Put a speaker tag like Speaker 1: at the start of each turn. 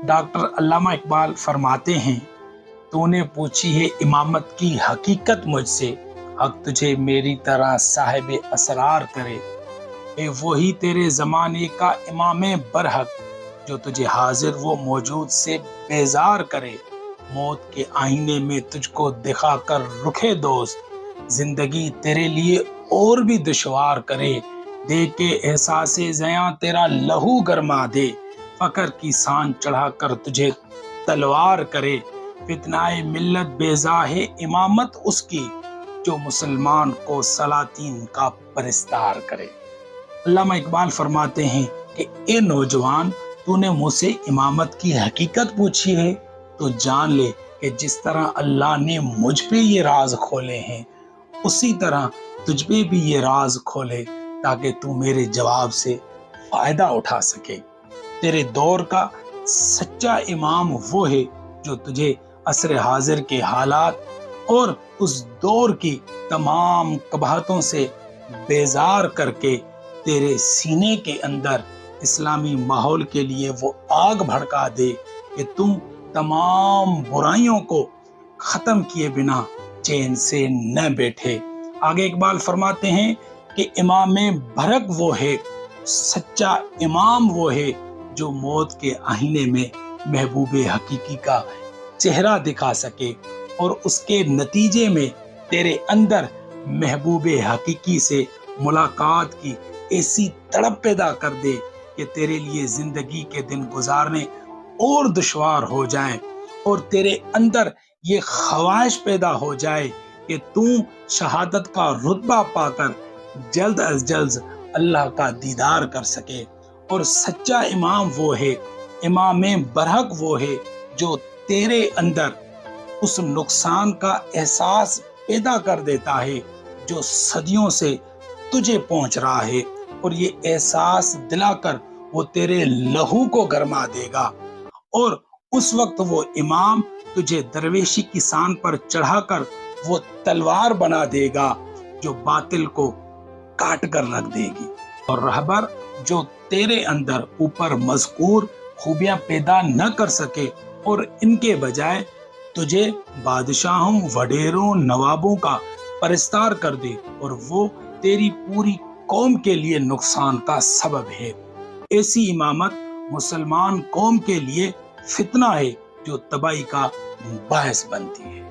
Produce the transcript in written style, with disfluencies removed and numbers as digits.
Speaker 1: Doctor علامہ اقبال فرماتے ہیں، تو نے پوچھی ہے امامت کی حقیقت مجھ سے، حق تجھے میری طرح صاحب اسرار کرے۔ اے وہی تیرے زمانے کا امام برحق، جو تجھے حاضر و موجود سے بیزار کرے۔ موت کے آئینے میں تجھ کو دکھا کر رکھے دوست، زندگی تیرے لیے اور بھی دشوار کرے۔ دے کے احساس زیاں تیرا لہو گرما دے، فقر کی سان چڑھا کر تجھے تلوار کرے۔ فتنہ ملت بیزا ہے امامت اس کی، جو مسلمان کو سلاطین کا پرستار کرے۔ علامہ اقبال فرماتے ہیں کہ اے نوجوان، تو نے مجھ سے امامت کی حقیقت پوچھی ہے، تو جان لے کہ جس طرح اللہ نے مجھ پہ یہ راز کھولے ہیں، اسی طرح تجھ پہ بھی یہ راز کھولے، تاکہ تو میرے جواب سے فائدہ اٹھا سکے۔ تیرے دور کا سچا امام وہ ہے جو تجھے عصر حاضر کے حالات اور اس دور کی تمام قباحتوں سے بیزار کر کے تیرے سینے کے اندر اسلامی ماحول کے لیے وہ آگ بھڑکا دے کہ تم تمام برائیوں کو ختم کیے بنا چین سے نہ بیٹھے۔ آگے اقبال فرماتے ہیں کہ امام برحق وہ ہے، سچا امام وہ ہے، جو موت کے آئینے میں محبوب حقیقی کا چہرہ دکھا سکے اور اس کے نتیجے میں تیرے اندر محبوب حقیقی سے ملاقات کی ایسی تڑپ پیدا کر دے کہ تیرے لیے زندگی کے دن گزارنے اور دشوار ہو جائیں، اور تیرے اندر یہ خواہش پیدا ہو جائے کہ تو شہادت کا رتبہ پا کر جلد از جلد اللہ کا دیدار کر سکے۔ اور سچا امام وہ ہے، امام برحق وہ ہے، جو تیرے اندر اس نقصان کا احساس پیدا کر دیتا ہے جو صدیوں سے تجھے پہنچ رہا ہے، اور یہ احساس دلا کر وہ تیرے لہو کو گرما دے گا، اور اس وقت وہ امام تجھے درویشی کی سان پر چڑھا کر وہ تلوار بنا دے گا جو باطل کو کاٹ کر رکھ دے گی، اور رہبر جو تیرے اندر اوپر مذکور خوبیاں پیدا نہ کر سکے اور ان کے بجائے تجھے بادشاہوں، وڈیروں، نوابوں کا پرستار کر دے، اور وہ تیری پوری قوم کے لیے نقصان کا سبب ہے۔ ایسی امامت مسلمان قوم کے لیے فتنہ ہے جو تباہی کا باعث بنتی ہے۔